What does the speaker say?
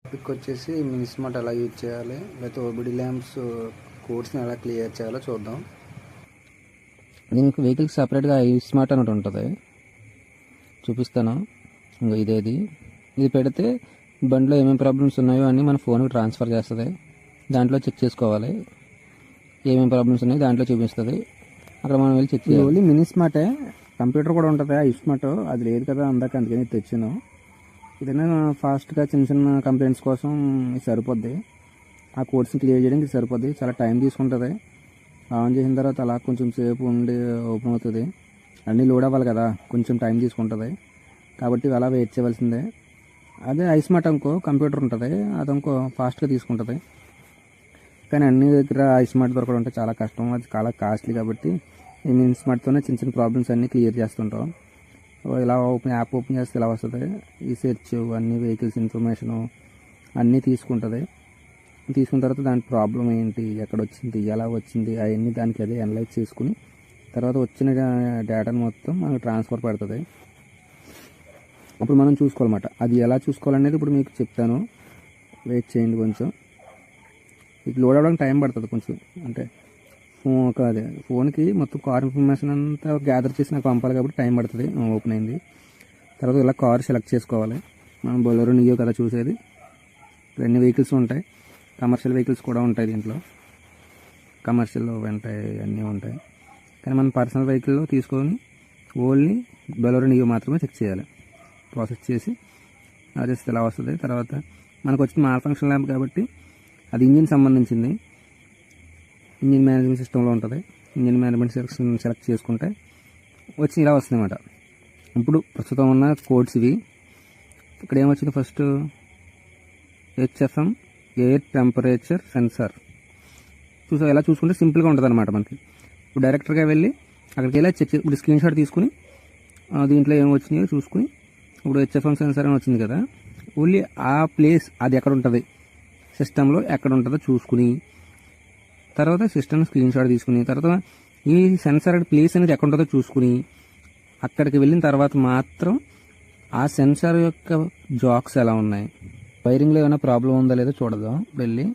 Topic వచ్చేసి మినిస్మార్ట్ ఎలా use చేయాలి, లేకపోతే ఓబిడి ల్యాంప్స్ కోడ్స్ని ఎలా క్లియర్ చేయాలో చూద్దాం. దీనికి వెహికల్కి సపరేట్గా స్మార్ట్ అన్నట్టు ఉంటుంది, చూపిస్తాను. ఇంకా ఇది పెడితే బండిలో ఏమేమి ప్రాబ్లమ్స్ ఉన్నాయో అన్నీ మన ఫోన్కి ట్రాన్స్ఫర్ చేస్తుంది. దాంట్లో చెక్ చేసుకోవాలి, ఏమేమి ప్రాబ్లమ్స్ ఉన్నాయో దాంట్లో చూపిస్తుంది. అక్కడ మనం వెళ్ళి చెక్ చేయాలి. ఓన్లీ మినిస్మార్టే, కంప్యూటర్ కూడా ఉంటుంది. ఆ స్మార్ట్ అది లేదు కదా, అందాక అందుకని తెచ్చాను. ఇదైనా ఫాస్ట్గా చిన్న చిన్న కంప్లైంట్స్ కోసం ఇది సరిపోద్ది. ఆ కోడ్స్ని క్లియర్ చేయడానికి ఇది సరిపోద్ది. చాలా టైం తీసుకుంటుంది. ఆన్ చేసిన తర్వాత అలా కొంచెం సేపు ఉండి ఓపెన్ అవుతుంది. అన్నీ లోడ్ అవ్వాలి కదా, కొంచెం టైం తీసుకుంటుంది. కాబట్టి అలా వెయిట్ చేయవలసిందే. అదే ఐస్మార్ట్ అనుకో కంప్యూటర్ ఉంటుంది, అది అనుకో ఫాస్ట్గా తీసుకుంటుంది. కానీ అన్ని దగ్గర ఐస్మార్ట్ దొరకడం అంటే చాలా కష్టం, అది చాలా కాస్ట్లీ. కాబట్టి ఈ మినిస్మార్ట్తోనే చిన్న చిన్న ప్రాబ్లమ్స్ అన్నీ క్లియర్ చేస్తుంటాం. ఇలా యాప్ ఓపెన్ చేస్తే ఇలా వస్తుంది. ఈ సెర్చ్ అన్ని వెహికల్స్ ఇన్ఫర్మేషను అన్నీ తీసుకుంటుంది. తీసుకున్న తర్వాత దాని ప్రాబ్లం ఏంటి, ఎక్కడ వచ్చింది, ఎలా వచ్చింది, అవన్నీ దానికి అదే అనలైజ్ చేసుకుని తర్వాత వచ్చిన డేటాను మొత్తం మనకు ట్రాన్స్ఫర్ పెడుతుంది. అప్పుడు మనం చూసుకోవాలన్నమాట. అది ఎలా చూసుకోవాలనేది ఇప్పుడు మీకు చెప్తాను, వెయిట్ చేయండి కొంచెం. ఇది లోడ్ అవ్వడానికి టైం పడుతుంది కొంచెం. అంటే ఫోన్కి మొత్తం కార్ ఇన్ఫర్మేషన్ అంతా గ్యాదర్ చేసి నాకు పంపాలి కాబట్టి టైం పడుతుంది. ఓపెన్ అయింది తర్వాత ఇలా కార్ సెలెక్ట్ చేసుకోవాలి. మనం బొలెరో నియో కదా చూసేది. అన్ని వెహికల్స్ ఉంటాయి, కమర్షియల్ వెహికల్స్ కూడా ఉంటాయి దీంట్లో. కమర్షియల్ ఉంటాయి, అన్నీ ఉంటాయి. కానీ మనం పర్సనల్ వెహికల్లో తీసుకొని ఓన్లీ బొలెరో నియో మాత్రమే చెక్ చేయాలి. ప్రాసెస్ చేసి అది ఇలా వస్తుంది. తర్వాత మనకు వచ్చిన మాల్ ఫంక్షన్ ల్యాంప్ కాబట్టి అది ఇంజిన్ సంబంధించింది. ఇంజిన్ మేనేజ్మెంట్ సిస్టంలో ఉంటుంది. ఇంజిన్ మేనేజ్మెంట్ సెలెక్ట్ చేసుకుంటే వచ్చి ఇలా వస్తుంది అన్నమాట. ఇప్పుడు ప్రస్తుతం ఉన్న కోడ్స్ ఇవి. ఇక్కడ ఏమొచ్చింది, first HFM air temperature sensor ఎలా చూసుకుంటే సింపుల్గా ఉంటుంది అనమాట మనకి. ఇప్పుడు డైరెక్ట్గా వెళ్ళి అక్కడికి వెళ్ళి చెక్ ఇప్పుడు స్క్రీన్ షాట్ తీసుకుని దీంట్లో ఏమి వచ్చినాయో చూసుకుని, ఇప్పుడు HFM సెన్సార్ అని వచ్చింది కదా, ఓన్లీ ఆ ప్లేస్ అది ఎక్కడ ఉంటుంది సిస్టంలో ఎక్కడ ఉంటుందో చూసుకుని తర్వాత సిస్టమ్ స్క్రీన్ షాట్ తీసుకుని తర్వాత ఈ సెన్సార్ ప్లేస్ అనేది ఎక్కడ ఉంటుందో చూసుకుని అక్కడికి వెళ్ళిన తర్వాత మాత్రం ఆ సెన్సార్ యొక్క జాక్స్ ఎలా ఉన్నాయి, వైరింగ్లో ఏమైనా ప్రాబ్లం ఉందా లేదో చూడదాం. వెళ్ళి